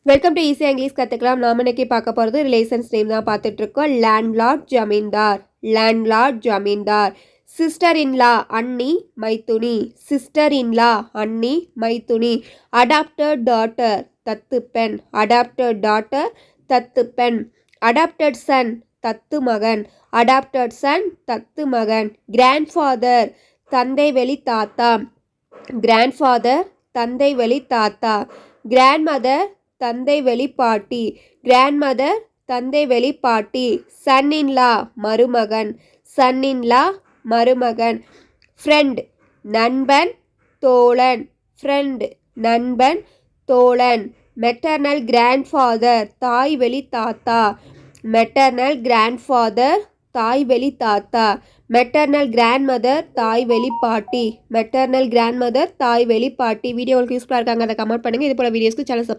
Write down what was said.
Welcome to ஈஸியாக English கற்றுக்கலாம். நாம் இன்னைக்கு பார்க்க போகிறது ரிலேஷன்ஸ் நேம் தான் பார்த்துட்ருக்கோம். லேண்ட்லார்ட், ஜமீன்தார். லேண்ட்லார்ட், ஜமீன்தார். சிஸ்டர் இன்லா, அண்ணி, மைத்துனி. சிஸ்டர் இன்லா, அண்ணி, மைத்துனி. அடாப்டட் டாட்டர், தத்து பெண். அடாப்டட் டாட்டர், தத்து பெண். அடாப்டட் சன், தத்து மகன். அடாப்டட் சன், தத்து மகன். கிராண்ட்ஃபாதர், தந்தை வழி தாத்தா. கிராண்ட்ஃபாதர், தந்தை வழி தாத்தா. கிராண்ட்மதர், தந்தை வழி பாட்டி. கிராண்ட்மதர், தந்தை வழி பாட்டி. சன் இன்லா, மருமகன். சன் இன்லா, மருமகன். ஃப்ரெண்ட், நண்பன், தோழன். ஃப்ரெண்ட், நண்பன், தோழன். மெட்டர்னல் கிராண்ட்ஃபாதர், தாய் வழி தாத்தா. மெட்டர்னல் கிராண்ட்ஃபாதர், தாய் வழி தாத்தா. மெட்டர்னல் கிராண்ட்மதர், தாய் வழி பாட்டி. மெட்டர்னல் கிராண்ட்மதர், தாய் வழி பாட்டி. வீடியோ உங்களுக்கு யூஸ்ஃபுல்லாக இருக்காங்க, அதை கமெண்ட் பண்ணுங்கள். இது போல் வீடியோஸ்க்கு சேனல் சப்ஸ்கிரைப்